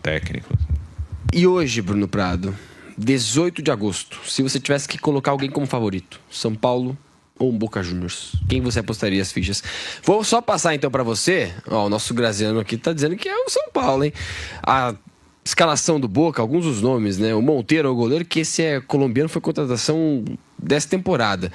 técnico. E hoje, Bruno Prado, 18 de agosto, se você tivesse que colocar alguém como favorito, São Paulo ou Boca Juniors, quem você apostaria as fichas? Vou só passar então pra você. Ó, o nosso Graziano aqui tá dizendo que é o São Paulo, hein? A escalação do Boca, alguns dos nomes, né? O Monteiro, o goleiro, que esse é colombiano, foi contratação dessa temporada.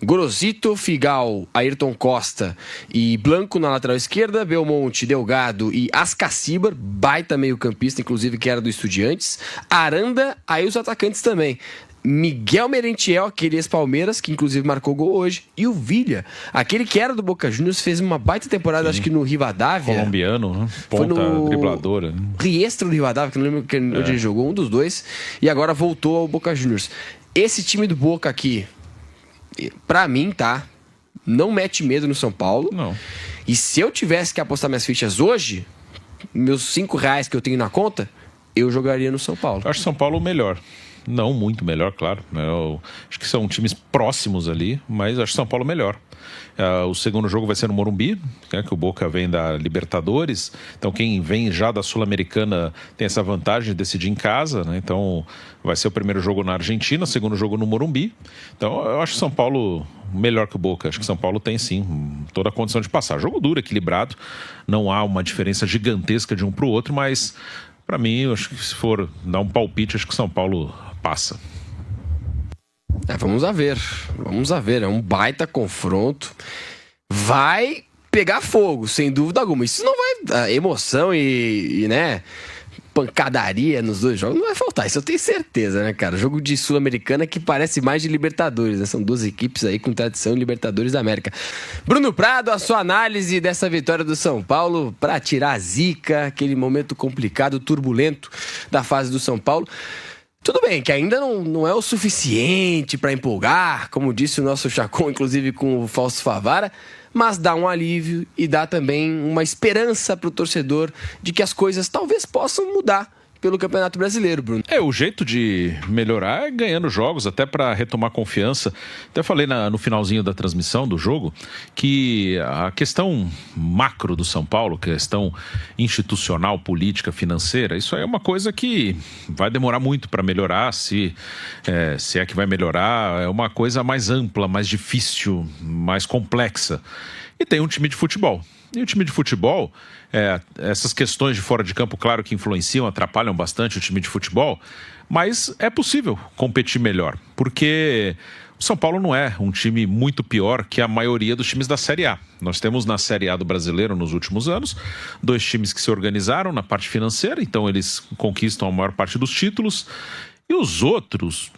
Gorosito, Figal, Ayrton Costa e Blanco na lateral esquerda, Belmonte, Delgado e Ascacibar, baita meio campista, inclusive que era do Estudiantes, Aranda, aí os atacantes também. Miguel Merentiel, aquele ex-Palmeiras, que inclusive marcou gol hoje, e o Villa, aquele que era do Boca Juniors, fez uma baita temporada, acho que no Rivadavia. Colombiano, né? Ponta dribladora. Né? Riestra do Rivadavia, que não lembro onde ele jogou, um dos dois, e agora voltou ao Boca Juniors. Esse time do Boca aqui, pra mim, tá? Não mete medo no São Paulo. Não. E se eu tivesse que apostar minhas fichas hoje, meus R$5 que eu tenho na conta, eu jogaria no São Paulo. Eu acho São Paulo o melhor. Não muito melhor, claro. Eu acho que são times próximos ali, mas acho São Paulo melhor. O segundo jogo vai ser no Morumbi, né, que o Boca vem da Libertadores. Então quem vem já da Sul-Americana tem essa vantagem de decidir em casa, né? Então vai ser o primeiro jogo na Argentina, o segundo jogo no Morumbi. Então eu acho São Paulo melhor que o Boca. Acho que São Paulo tem sim toda a condição de passar. Jogo duro, equilibrado. Não há uma diferença gigantesca de um para o outro, mas para mim, eu acho que se for dar um palpite, acho que São Paulo passa. Vamos a ver. É um baita confronto. Vai pegar fogo, sem dúvida alguma. Isso não vai dar emoção e né, pancadaria nos dois jogos. Não vai faltar, isso eu tenho certeza, né, cara? Jogo de Sul-Americana que parece mais de Libertadores, né? São duas equipes aí com tradição em Libertadores da América. Bruno Prado, a sua análise dessa vitória do São Paulo para tirar a zica, aquele momento complicado, turbulento da fase do São Paulo. Tudo bem, que ainda não é o suficiente para empolgar, como disse o nosso Chacon, inclusive com o Fausto Favara, mas dá um alívio e dá também uma esperança para o torcedor de que as coisas talvez possam mudar pelo Campeonato Brasileiro, Bruno. O jeito de melhorar é ganhando jogos, até para retomar confiança. Até falei no finalzinho da transmissão do jogo que a questão macro do São Paulo, questão institucional, política, financeira, isso aí é uma coisa que vai demorar muito para melhorar, se é que vai melhorar, é uma coisa mais ampla, mais difícil, mais complexa. E tem um time de futebol. E o time de futebol, essas questões de fora de campo, claro que influenciam, atrapalham bastante o time de futebol, mas é possível competir melhor, porque o São Paulo não é um time muito pior que a maioria dos times da Série A. Nós temos na Série A do Brasileiro, nos últimos anos, 2 times que se organizaram na parte financeira, então eles conquistam a maior parte dos títulos, e os outros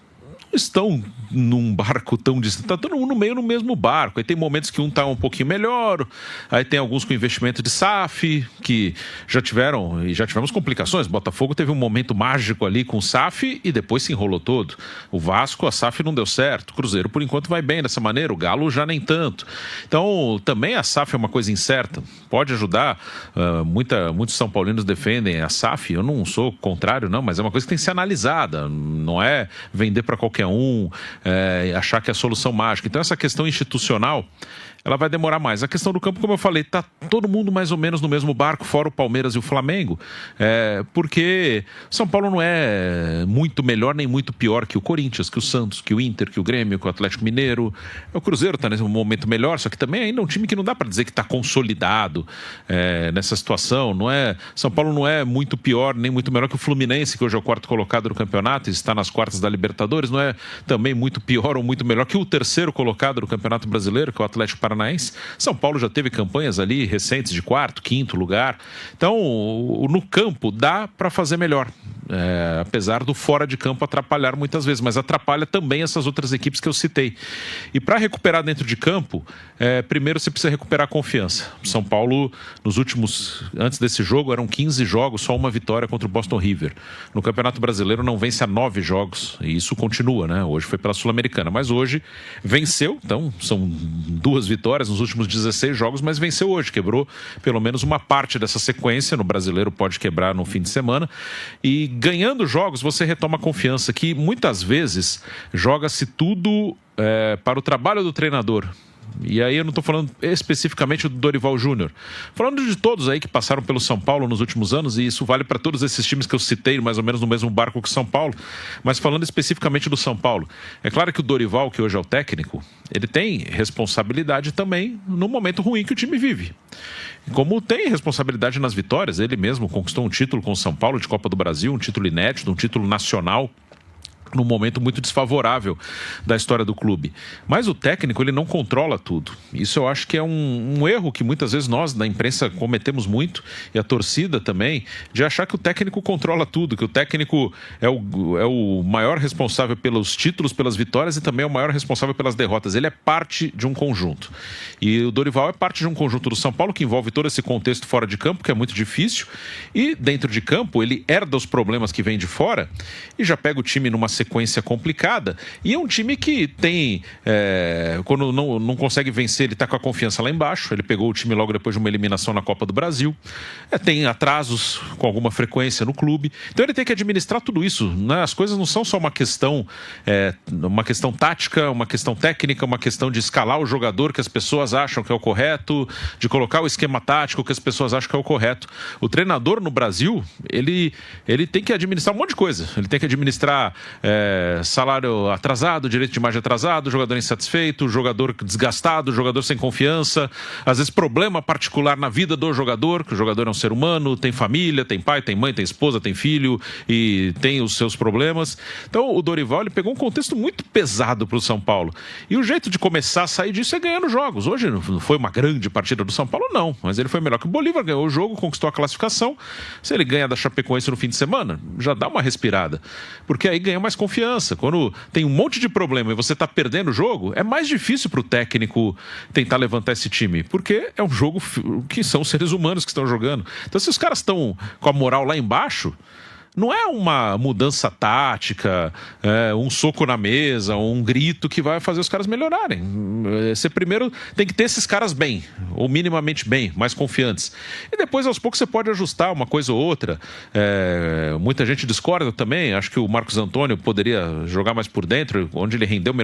estão num barco tão distante, está todo mundo meio no mesmo barco. Aí tem momentos que um está um pouquinho melhor, aí tem alguns com investimento de SAF, que já tivemos complicações. Botafogo teve um momento mágico ali com o SAF e depois se enrolou todo. O Vasco, a SAF não deu certo. O Cruzeiro, por enquanto, vai bem dessa maneira. O Galo já nem tanto. Então, também a SAF é uma coisa incerta. Pode ajudar. Muitos São Paulinos defendem a SAF. Eu não sou contrário, não, mas é uma coisa que tem que ser analisada. Não é vender para qualquer um, achar que é a solução mágica. Então essa questão institucional, ela vai demorar mais. A questão do campo, como eu falei, tá todo mundo mais ou menos no mesmo barco, fora o Palmeiras e o Flamengo, porque São Paulo não é muito melhor nem muito pior que o Corinthians, que o Santos, que o Inter, que o Grêmio, que o Atlético Mineiro. O Cruzeiro tá nesse momento melhor, só que também ainda é um time que não dá para dizer que tá consolidado nessa situação. São Paulo não é muito pior nem muito melhor que o Fluminense, que hoje é o 4º colocado no campeonato e está nas quartas da Libertadores. Não é também muito pior ou muito melhor que o 3º colocado do Campeonato Brasileiro, que é o Atlético Paranaense. São Paulo já teve campanhas ali recentes de 4º, 5º lugar. Então, no campo dá para fazer melhor. Apesar do fora de campo atrapalhar muitas vezes, mas atrapalha também essas outras equipes que eu citei. E para recuperar dentro de campo, primeiro você precisa recuperar a confiança. São Paulo, antes desse jogo, eram 15 jogos, só uma vitória contra o Boston River. No Campeonato Brasileiro não vence há 9 jogos, e isso continua, né? Hoje foi pela Sul-Americana, mas hoje venceu, então são 2 vitórias nos últimos 16 jogos, mas venceu hoje, quebrou pelo menos uma parte dessa sequência. No Brasileiro pode quebrar no fim de semana, e ganhando jogos você retoma a confiança, que muitas vezes joga-se tudo para o trabalho do treinador. E aí eu não estou falando especificamente do Dorival Júnior, falando de todos aí que passaram pelo São Paulo nos últimos anos, e isso vale para todos esses times que eu citei, mais ou menos no mesmo barco que o São Paulo, mas falando especificamente do São Paulo. É claro que o Dorival, que hoje é o técnico, ele tem responsabilidade também no momento ruim que o time vive. Como tem responsabilidade nas vitórias, ele mesmo conquistou um título com o São Paulo de Copa do Brasil, um título inédito, um título nacional, num momento muito desfavorável da história do clube. Mas o técnico, ele não controla tudo. Isso eu acho que é um erro que muitas vezes nós, da imprensa, cometemos muito, e a torcida também, de achar que o técnico controla tudo, que o técnico é o maior responsável pelos títulos, pelas vitórias, e também é o maior responsável pelas derrotas. Ele é parte de um conjunto. E o Dorival é parte de um conjunto do São Paulo, que envolve todo esse contexto fora de campo, que é muito difícil, e dentro de campo ele herda os problemas que vêm de fora e já pega o time numa sequência complicada, e é um time que tem, quando não consegue vencer, ele está com a confiança lá embaixo. Ele pegou o time logo depois de uma eliminação na Copa do Brasil, tem atrasos com alguma frequência no clube, então ele tem que administrar tudo isso, né? As coisas não são só uma questão tática, uma questão técnica, uma questão de escalar o jogador que as pessoas acham que é o correto, de colocar o esquema tático que as pessoas acham que é o correto. O treinador no Brasil, ele tem que administrar um monte de coisa. Ele tem que administrar salário atrasado, direito de imagem atrasado, jogador insatisfeito, jogador desgastado, jogador sem confiança, às vezes problema particular na vida do jogador, que o jogador é um ser humano, tem família, tem pai, tem mãe, tem esposa, tem filho e tem os seus problemas. Então o Dorival, ele pegou um contexto muito pesado para o São Paulo, e o jeito de começar a sair disso é ganhando jogos. Hoje não foi uma grande partida do São Paulo, não, mas ele foi melhor que o Bolívar, ganhou o jogo, conquistou a classificação. Se ele ganha da Chapecoense no fim de semana, já dá uma respirada, porque aí ganha mais confiança. Quando tem um monte de problema e você está perdendo o jogo, é mais difícil para o técnico tentar levantar esse time, porque é um jogo que são seres humanos que estão jogando. Então, se os caras estão com a moral lá embaixo, não é uma mudança tática, um soco na mesa, um grito que vai fazer os caras melhorarem. Você primeiro tem que ter esses caras bem, ou minimamente bem, mais confiantes. E depois, aos poucos, você pode ajustar uma coisa ou outra. Muita gente discorda também. Acho que o Marcos Antônio poderia jogar mais por dentro, onde ele rendeu melhor